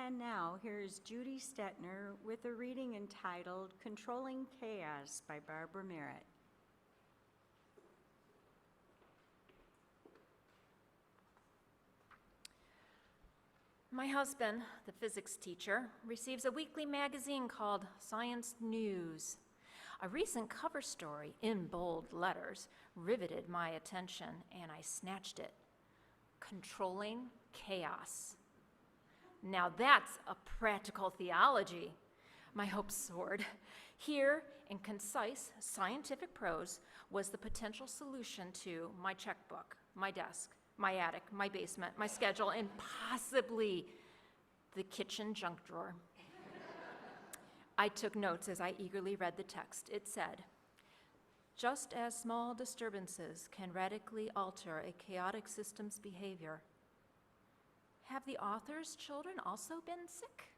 And now, here's Judy Stettner with a reading entitled Controlling Chaos by Barbara Merritt. My husband, the physics teacher, receives a weekly magazine called Science News. A recent cover story in bold letters riveted my attention, and I snatched it. Controlling Chaos. Now that's a practical theology. My hopes soared. Here, in concise scientific prose, was the potential solution to my checkbook, my desk, my attic, my basement, my schedule, and possibly the kitchen junk drawer. I took notes as I eagerly read the text. It said, just as small disturbances can radically alter a chaotic system's behavior, have the author's children also been sick?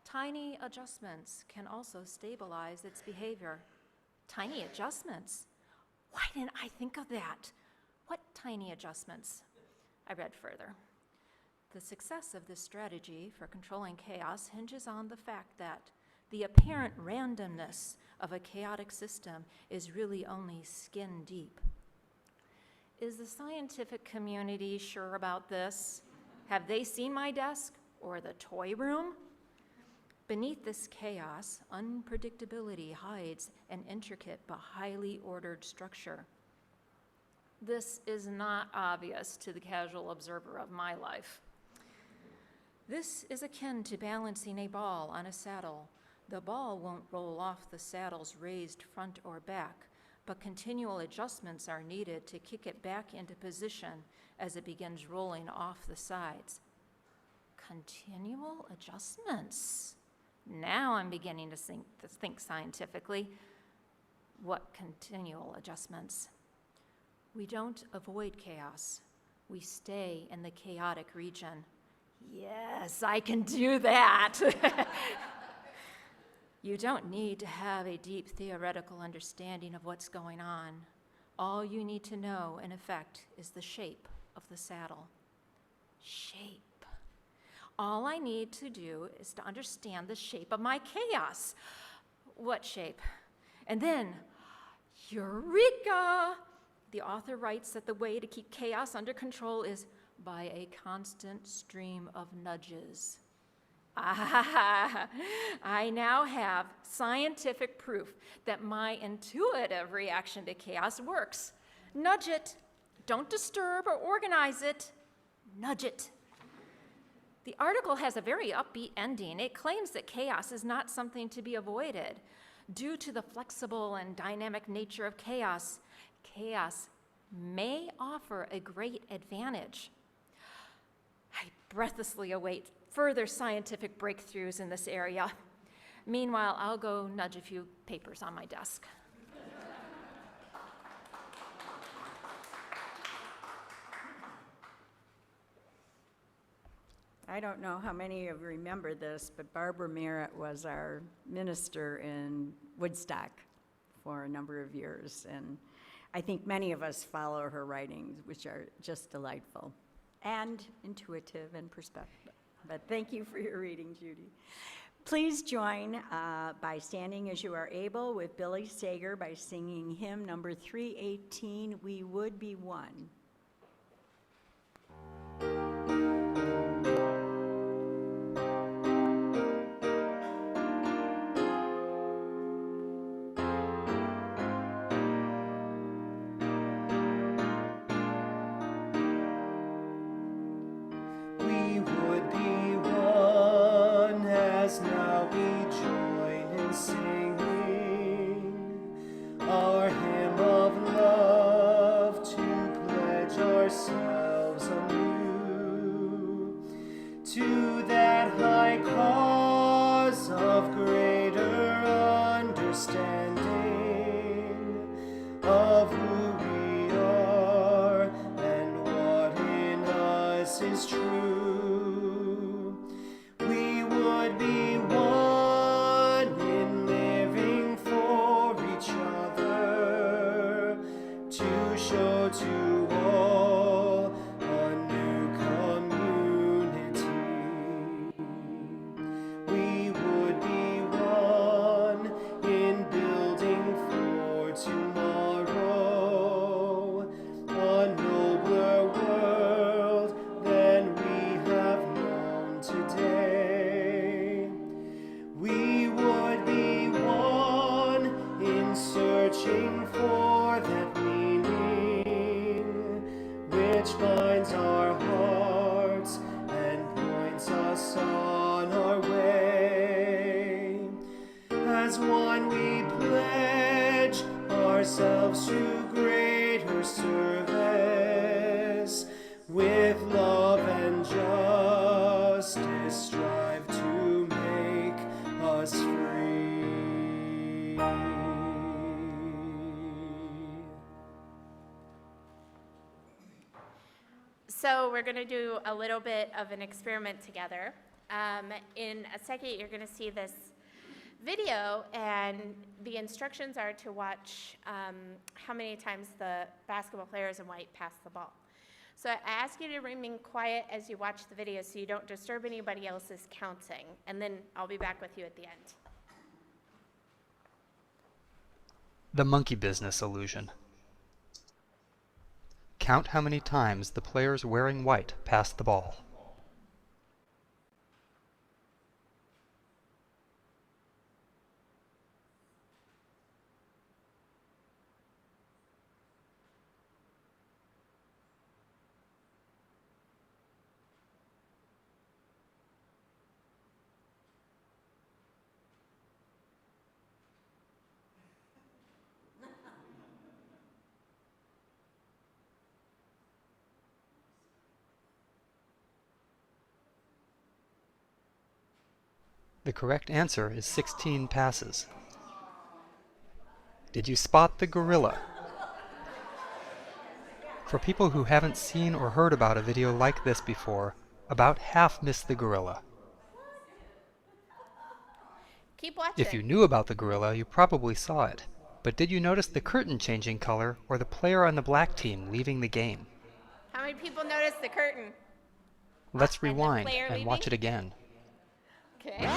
Tiny adjustments can also stabilize its behavior. Tiny adjustments? Why didn't I think of that? What tiny adjustments? I read further. The success of this strategy for controlling chaos hinges on the fact that the apparent randomness of a chaotic system is really only skin deep. Is the scientific community sure about this? Have they seen my desk or the toy room? Beneath this chaos, unpredictability hides an intricate but highly ordered structure. This is not obvious to the casual observer of my life. This is akin to balancing a ball on a saddle. The ball won't roll off the saddle's raised front or back, but continual adjustments are needed to kick it back into position as it begins rolling off the sides. Continual adjustments. Now I'm beginning to think scientifically. What continual adjustments? We don't avoid chaos. We stay in the chaotic region. Yes, I can do that. You don't need to have a deep theoretical understanding of what's going on. All you need to know, in effect, is the shape of the saddle. Shape. All I need to do is to understand the shape of my chaos. What shape? And then, eureka! The author writes that the way to keep chaos under control is by a constant stream of nudges. I now have scientific proof that my intuitive reaction to chaos works. Nudge it. Don't disturb or organize it. Nudge it. The article has a very upbeat ending. It claims that chaos is not something to be avoided. Due to the flexible and dynamic nature of chaos, chaos may offer a great advantage. I breathlessly await further scientific breakthroughs in this area. Meanwhile, I'll go nudge a few papers on my desk. I don't know how many of you remember this, but Barbara Merritt was our minister in Woodstock for a number of years, and I think many of us follow her writings, which are just delightful and intuitive and perspective. But thank you for your reading, Judy. Please join by standing as you are able with Billy Sager by singing hymn number 318, We Would Be One. Now we join in singing our hymn of love to pledge ourselves anew to that high cause of greater understanding of who we are and what in us is true. Be one in living for each other, to show to all a new community. inclines our hearts and points us on our way. As one we pledge ourselves to greater service, with love and justice strive to make us free. So we're going to do a little bit of an experiment together. In a second, you're going to see this video, and the instructions are to watch how many times the basketball players in white pass the ball. So I ask you to remain quiet as you watch the video so you don't disturb anybody else's counting, and then I'll be back with you at the end. The monkey business illusion. Count how many times the players wearing white pass the ball. The correct answer is 16 passes. Did you spot the gorilla? For people who haven't seen or heard about a video like this before, about half missed the gorilla. Keep watching. If you knew about the gorilla, you probably saw it. But did you notice the curtain changing color or the player on the black team leaving the game? How many people noticed the curtain? Let's And the rewind player and watch it leaving? again. Okay.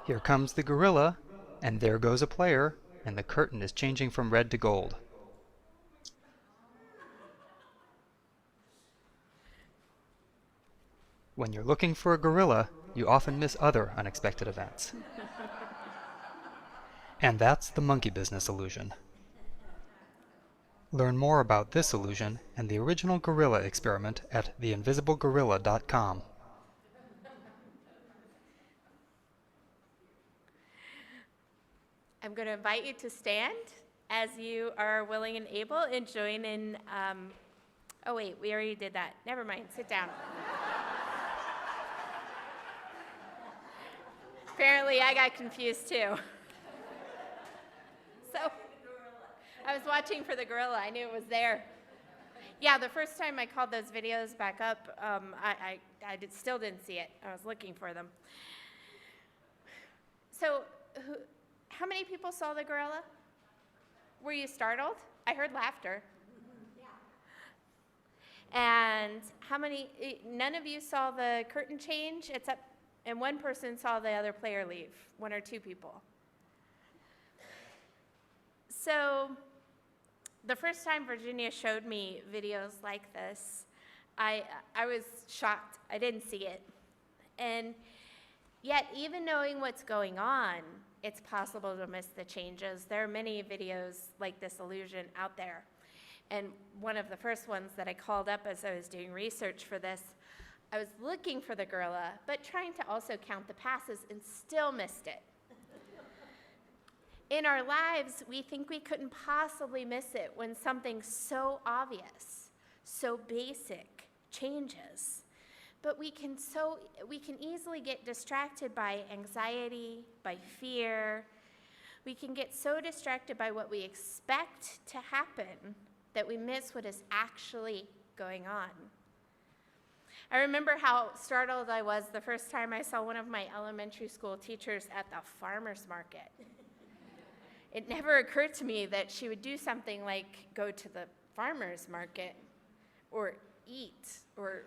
Here comes the gorilla, and there goes a player, and the curtain is changing from red to gold. When you're looking for a gorilla, you often miss other unexpected events. And that's the monkey business illusion. Learn more about this illusion and the original gorilla experiment at theinvisiblegorilla.com. I'm going to invite you to stand as you are willing and able and join in. Oh, wait, we already did that. Never mind, sit down. Apparently, I got confused too. So, I was watching for the gorilla. I knew it was there. Yeah, the first time I called those videos back up, still didn't see it. I was looking for them. So, how many people saw the gorilla? Were you startled? I heard laughter. And how many, none of you saw the curtain change, and one person saw the other player leave, one or two people. So the first time Virginia showed me videos like this, I was shocked. I didn't see it. And yet, even knowing what's going on, it's possible to miss the changes. There are many videos like this illusion out there. And one of the first ones that I called up as I was doing research for this, I was looking for the gorilla, but trying to also count the passes and still missed it. In our lives, we think we couldn't possibly miss it when something so obvious, so basic changes. But we can easily get distracted by anxiety, by fear. We can get so distracted by what we expect to happen that we miss what is actually going on. I remember how startled I was the first time I saw one of my elementary school teachers at the farmer's market. It never occurred to me that she would do something like go to the farmer's market or eat or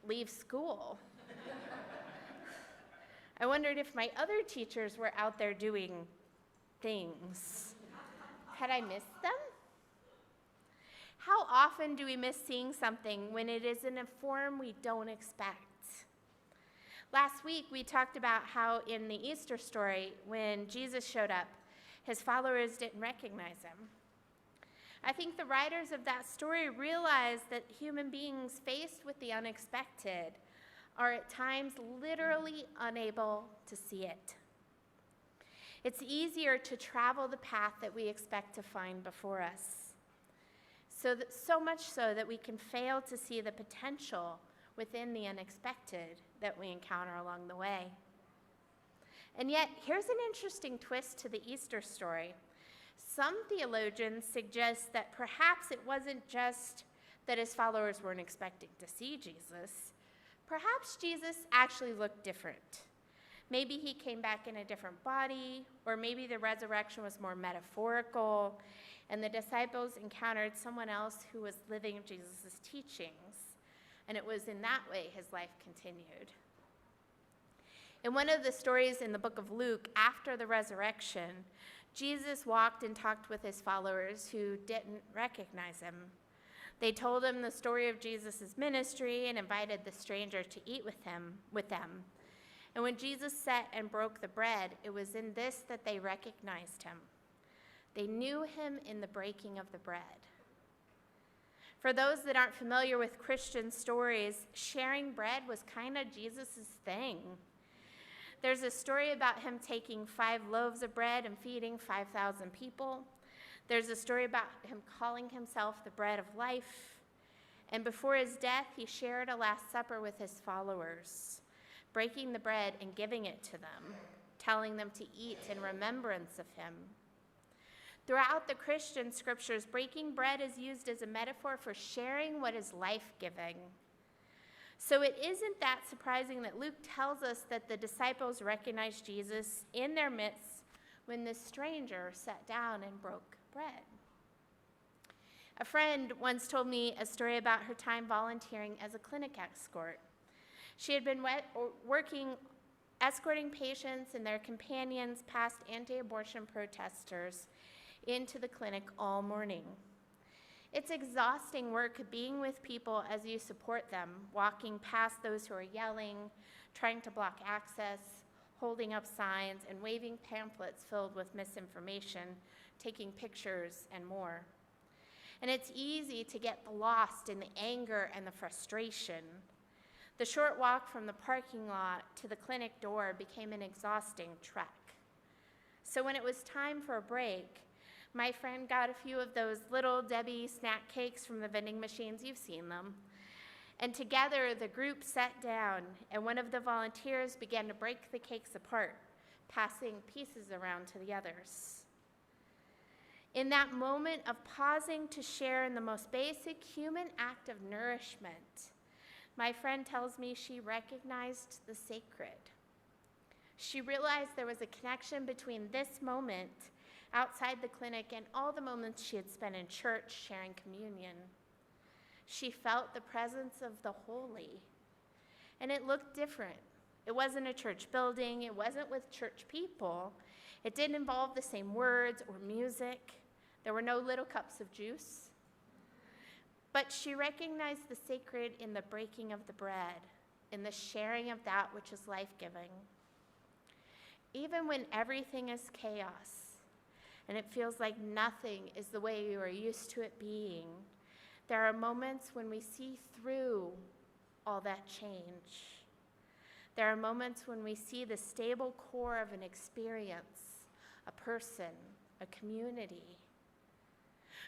leave school. I wondered if my other teachers were out there doing things. Had I missed them? How often do we miss seeing something when it is in a form we don't expect? Last week, we talked about how in the Easter story, when Jesus showed up, his followers didn't recognize him. I think the writers of that story realize that human beings faced with the unexpected are at times literally unable to see it. It's easier to travel the path that we expect to find before us, so much so that we can fail to see the potential within the unexpected that we encounter along the way. And yet, here's an interesting twist to the Easter story. Some theologians suggest that perhaps it wasn't just that his followers weren't expecting to see Jesus. Perhaps Jesus actually looked different. Maybe he came back in a different body, or maybe the resurrection was more metaphorical, and the disciples encountered someone else who was living Jesus' teachings, and it was in that way his life continued. In one of the stories in the book of Luke, after the resurrection, Jesus walked and talked with his followers who didn't recognize him. They told him the story of Jesus' ministry and invited the stranger to eat with them. And when Jesus sat and broke the bread, it was in this that they recognized him. They knew him in the breaking of the bread. For those that aren't familiar with Christian stories, sharing bread was kind of Jesus' thing. There's a story about him taking 5 loaves of bread and feeding 5,000 people. There's a story about him calling himself the bread of life. And before his death, he shared a Last Supper with his followers, breaking the bread and giving it to them, telling them to eat in remembrance of him. Throughout the Christian scriptures, breaking bread is used as a metaphor for sharing what is life-giving. So it isn't that surprising that Luke tells us that the disciples recognized Jesus in their midst when this stranger sat down and broke bread. A friend once told me a story about her time volunteering as a clinic escort. She had been escorting patients and their companions past anti-abortion protesters into the clinic all morning. It's exhausting work being with people as you support them, walking past those who are yelling, trying to block access, holding up signs, and waving pamphlets filled with misinformation, taking pictures, and more. And it's easy to get lost in the anger and the frustration. The short walk from the parking lot to the clinic door became an exhausting trek. So when it was time for a break, my friend got a few of those little Debbie snack cakes from the vending machines. You've seen them. And together, the group sat down, and one of the volunteers began to break the cakes apart, passing pieces around to the others. In that moment of pausing to share in the most basic human act of nourishment, my friend tells me she recognized the sacred. She realized there was a connection between this moment outside the clinic and all the moments she had spent in church sharing communion. She felt the presence of the holy, and it looked different. It wasn't a church building, it wasn't with church people, it didn't involve the same words or music, there were no little cups of juice. But she recognized the sacred in the breaking of the bread, in the sharing of that which is life-giving. Even when everything is chaos, and it feels like nothing is the way you are used to it being, there are moments when we see through all that change. There are moments when we see the stable core of an experience, a person, a community.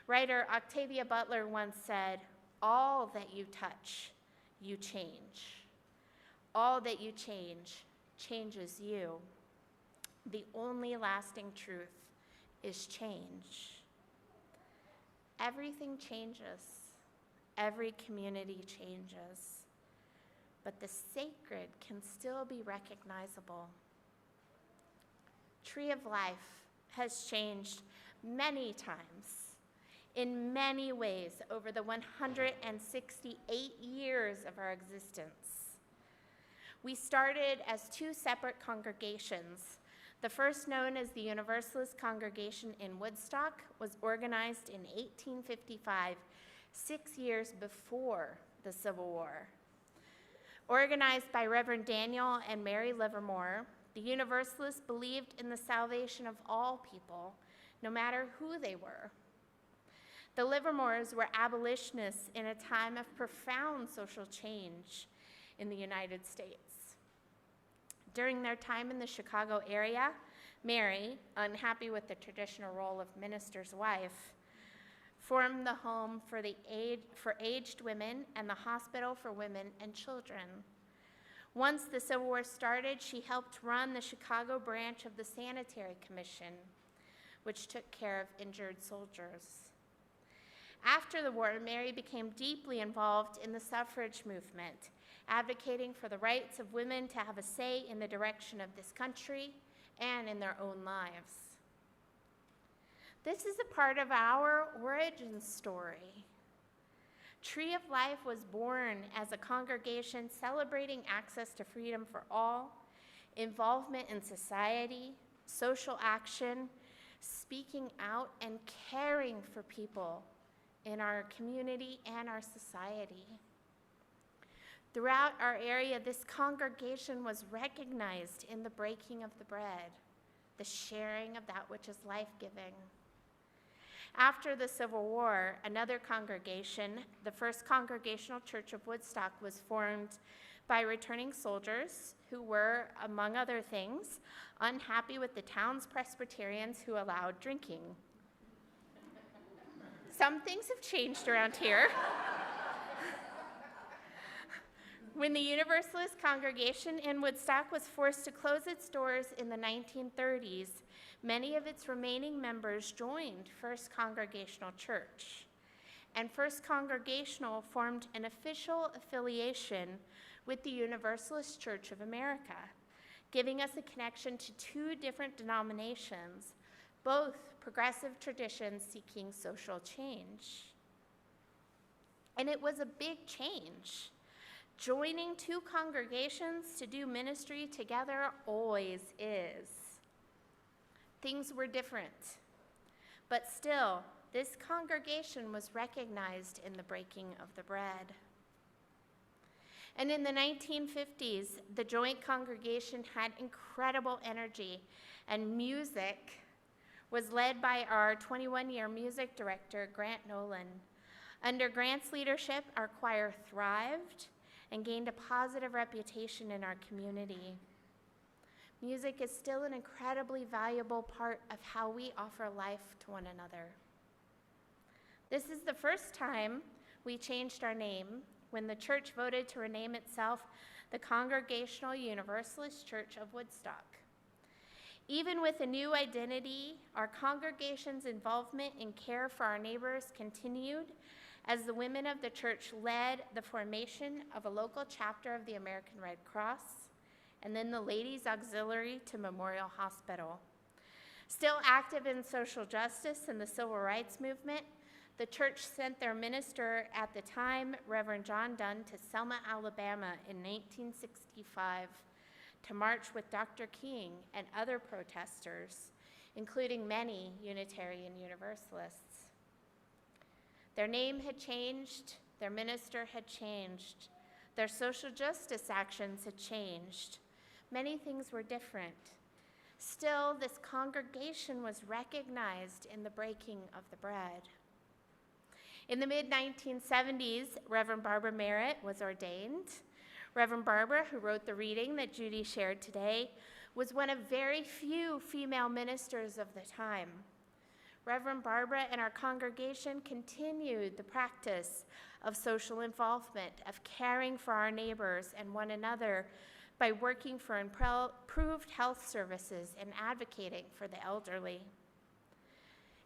Writer Octavia Butler once said, "All that you touch, you change. All that you change, changes you. The only lasting truth is change." Everything changes. Every community changes. But the sacred can still be recognizable. Tree of Life has changed many times, in many ways, over the 168 years of our existence. We started as 2 separate congregations. The first, known as the Universalist Congregation in Woodstock, was organized in 1855, 6 years before the Civil War. Organized by Reverend Daniel and Mary Livermore, the Universalists believed in the salvation of all people, no matter who they were. The Livermores were abolitionists in a time of profound social change in the United States. During their time in the Chicago area, Mary, unhappy with the traditional role of minister's wife, formed the home for aged women and the hospital for women and children. Once the Civil War started, she helped run the Chicago branch of the Sanitary Commission, which took care of injured soldiers. After the war, Mary became deeply involved in the suffrage movement, advocating for the rights of women to have a say in the direction of this country and in their own lives. This is a part of our origin story. Tree of Life was born as a congregation celebrating access to freedom for all, involvement in society, social action, speaking out, and caring for people in our community and our society. Throughout our area, this congregation was recognized in the breaking of the bread, the sharing of that which is life-giving. After the Civil War, another congregation, the First Congregational Church of Woodstock, was formed by returning soldiers who were, among other things, unhappy with the town's Presbyterians who allowed drinking. Some things have changed around here. When the Universalist congregation in Woodstock was forced to close its doors in the 1930s, many of its remaining members joined First Congregational Church. And First Congregational formed an official affiliation with the Universalist Church of America, giving us a connection to two different denominations, both progressive traditions seeking social change. And it was a big change. Joining two congregations to do ministry together always is. Things were different, but still, this congregation was recognized in the breaking of the bread. And in the 1950s, the joint congregation had incredible energy, and music was led by our 21-year music director, Grant Nolan. Under Grant's leadership, our choir thrived and gained a positive reputation in our community. Music is still an incredibly valuable part of how we offer life to one another. This is the first time we changed our name when the church voted to rename itself the Congregational Universalist Church of Woodstock. Even with a new identity, our congregation's involvement in care for our neighbors continued as the women of the church led the formation of a local chapter of the American Red Cross, and then the Ladies Auxiliary to Memorial Hospital. Still active in social justice and the civil rights movement, the church sent their minister at the time, Rev John Dunn, to Selma, Alabama in 1965 to march with Dr. King and other protesters, including many Unitarian Universalists. Their name had changed, their minister had changed, their social justice actions had changed. Many things were different. Still, this congregation was recognized in the breaking of the bread. In the mid-1970s, Rev Barbara Merritt was ordained. Rev Barbara, who wrote the reading that Judy shared today, was one of very few female ministers of the time. Rev Barbara and our congregation continued the practice of social involvement, of caring for our neighbors and one another by working for improved health services and advocating for the elderly.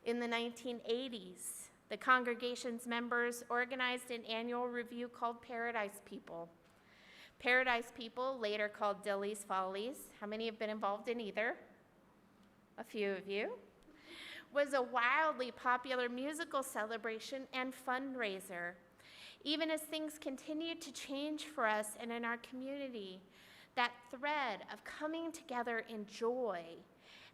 In the 1980s, the congregation's members organized an annual review called Paradise People. Paradise People, later called Dilly's Follies, how many have been involved in either? A few of you. Was a wildly popular musical celebration and fundraiser. Even as things continued to change for us and in our community, that thread of coming together in joy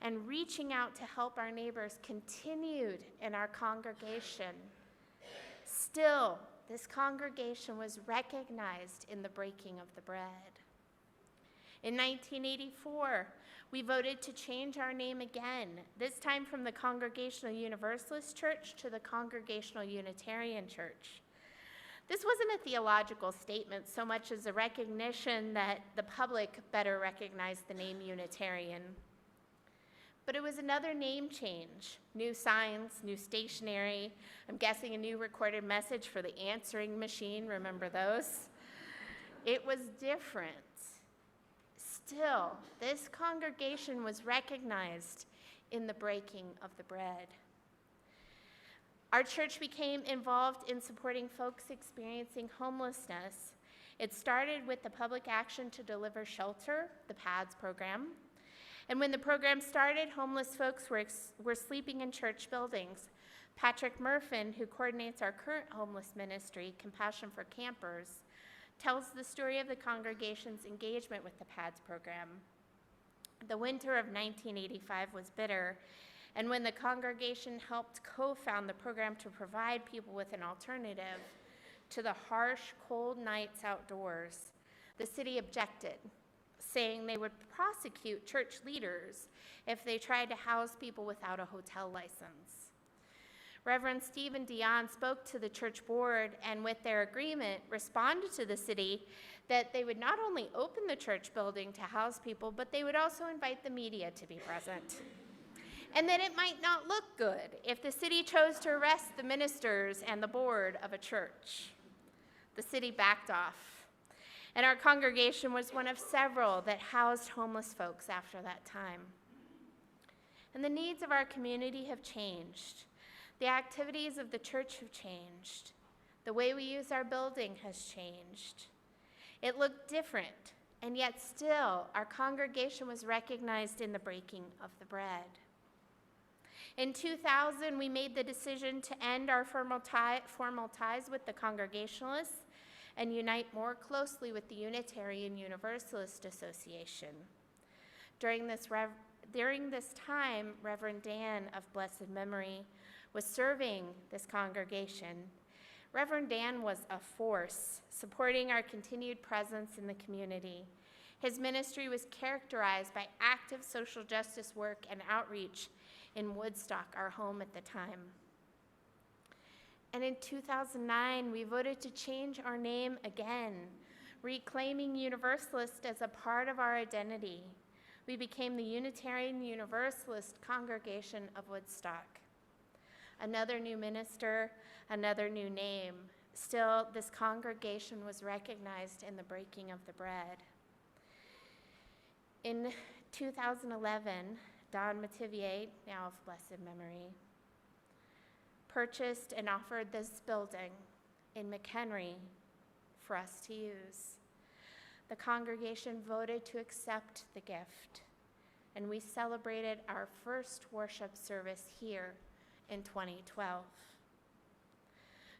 and reaching out to help our neighbors continued in our congregation. Still, this congregation was recognized in the breaking of the bread. In 1984, we voted to change our name again, this time from the Congregational Universalist Church to the Congregational Unitarian Church. This wasn't a theological statement so much as a recognition that the public better recognized the name Unitarian. But it was another name change. New signs, new stationery, I'm guessing a new recorded message for the answering machine, remember those? It was different. Still, this congregation was recognized in the breaking of the bread. Our church became involved in supporting folks experiencing homelessness. It started with the Public Action to Deliver Shelter, the PADS program. And when the program started, homeless folks were sleeping in church buildings. Patrick Murfin, who coordinates our current homeless ministry, Compassion for Campers, tells the story of the congregation's engagement with the PADS program. The winter of 1985 was bitter, and when the congregation helped co-found the program to provide people with an alternative to the harsh, cold nights outdoors, the city objected, saying they would prosecute church leaders if they tried to house people without a hotel license. Reverend Stephen Dion spoke to the church board and with their agreement responded to the city that they would not only open the church building to house people, but they would also invite the media to be present. And that it might not look good if the city chose to arrest the ministers and the board of a church. The city backed off, and our congregation was one of several that housed homeless folks after that time. And the needs of our community have changed. The activities of the church have changed. The way we use our building has changed. It looked different, and yet still our congregation was recognized in the breaking of the bread. In 2000, we made the decision to end our formal ties with the Congregationalists and unite more closely with the Unitarian Universalist Association. During this time, Reverend Dan of blessed memory was serving this congregation. Reverend Dan was a force, supporting our continued presence in the community. His ministry was characterized by active social justice work and outreach in Woodstock, our home at the time. And in 2009, we voted to change our name again, reclaiming Universalist as a part of our identity. We became the Unitarian Universalist Congregation of Woodstock. Another new minister, another new name. Still, this congregation was recognized in the breaking of the bread. In 2011, Don Mativier, now of blessed memory, purchased and offered this building in McHenry for us to use. The congregation voted to accept the gift, and we celebrated our first worship service here in 2012.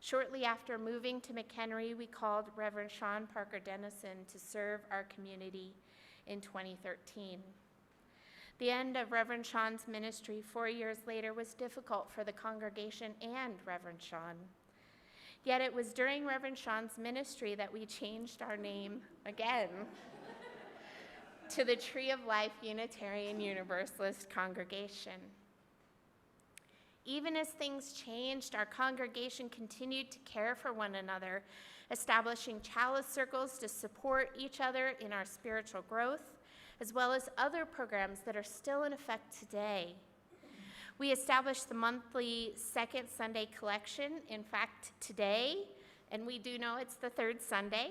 Shortly after moving to McHenry, we called Reverend Sean Parker Dennison to serve our community in 2013. The end of Reverend Sean's ministry 4 years later was difficult for the congregation and Reverend Sean. Yet it was during Reverend Sean's ministry that we changed our name again to the Tree of Life Unitarian Universalist Congregation. Even as things changed, our congregation continued to care for one another, establishing chalice circles to support each other in our spiritual growth, as well as other programs that are still in effect today. We established the monthly Second Sunday collection, in fact, today, and we do know it's the third Sunday.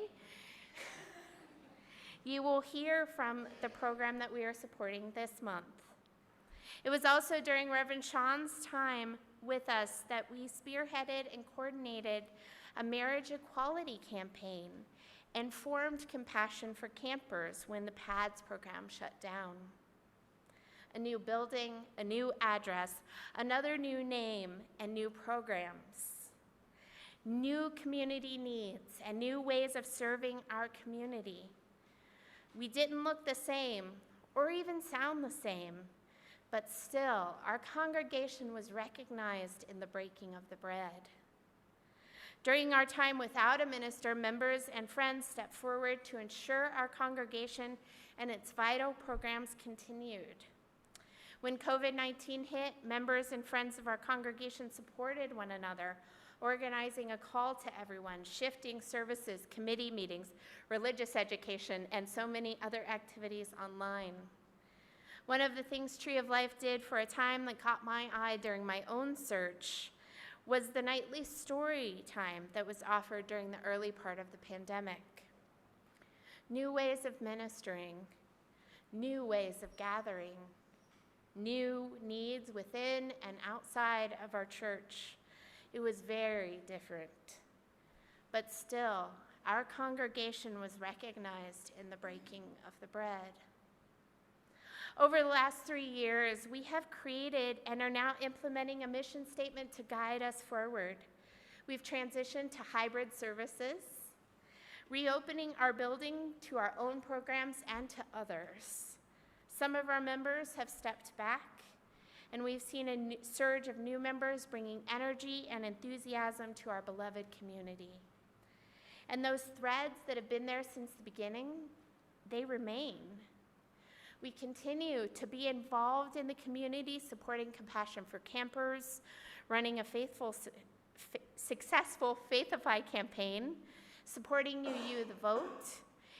You will hear from the program that we are supporting this month. It was also during Reverend Sean's time with us that we spearheaded and coordinated a marriage equality campaign and formed Compassion for Campers when the PADS program shut down. A new building, a new address, another new name, and new programs. New community needs and new ways of serving our community. We didn't look the same or even sound the same, but still, our congregation was recognized in the breaking of the bread. During our time without a minister, members and friends stepped forward to ensure our congregation and its vital programs continued. When COVID-19 hit, members and friends of our congregation supported one another, organizing a call to everyone, shifting services, committee meetings, religious education, and so many other activities online. One of the things Tree of Life did for a time that caught my eye during my own search was the nightly story time that was offered during the early part of the pandemic. New ways of ministering, new ways of gathering, new needs within and outside of our church. It was very different. But still, our congregation was recognized in the breaking of the bread. Over the last 3 years, we have created and are now implementing a mission statement to guide us forward. We've transitioned to hybrid services, reopening our building to our own programs and to others. Some of our members have stepped back, and we've seen a surge of new members bringing energy and enthusiasm to our beloved community. And those threads that have been there since the beginning, they remain. We continue to be involved in the community, supporting Compassion for Campers, running a successful Faithify campaign, supporting You the Vote,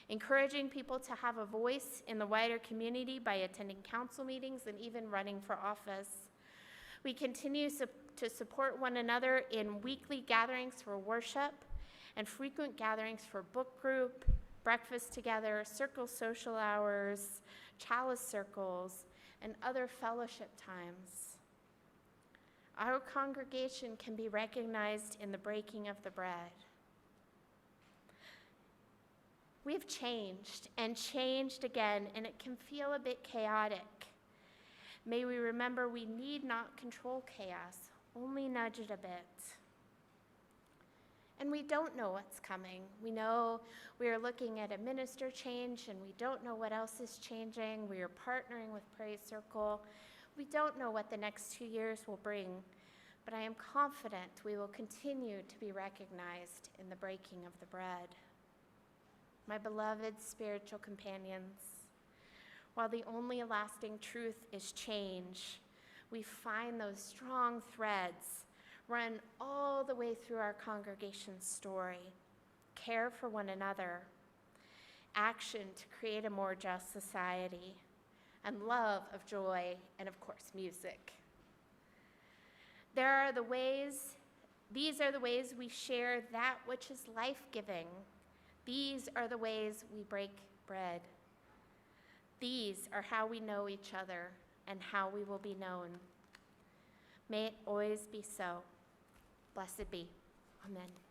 encouraging people to have a voice in the wider community by attending council meetings and even running for office. We continue to support one another in weekly gatherings for worship and frequent gatherings for book group, breakfast together, circle social hours, chalice circles, and other fellowship times. Our congregation can be recognized in the breaking of the bread. We've changed and changed again, and it can feel a bit chaotic. May we remember we need not control chaos, only nudge it a bit. And we don't know what's coming. We know we are looking at a minister change, and we don't know what else is changing. We are partnering with Praise Circle. We don't know what the next 2 years will bring, but I am confident we will continue to be recognized in the breaking of the bread. My beloved spiritual companions, while the only lasting truth is change, we find those strong threads run all the way through our congregation's story. Care for one another, action to create a more just society, and love of joy, and of course, music. These are the ways we share that which is life-giving. These are the ways we break bread. These are how we know each other and how we will be known. May it always be so. Blessed be. Amen.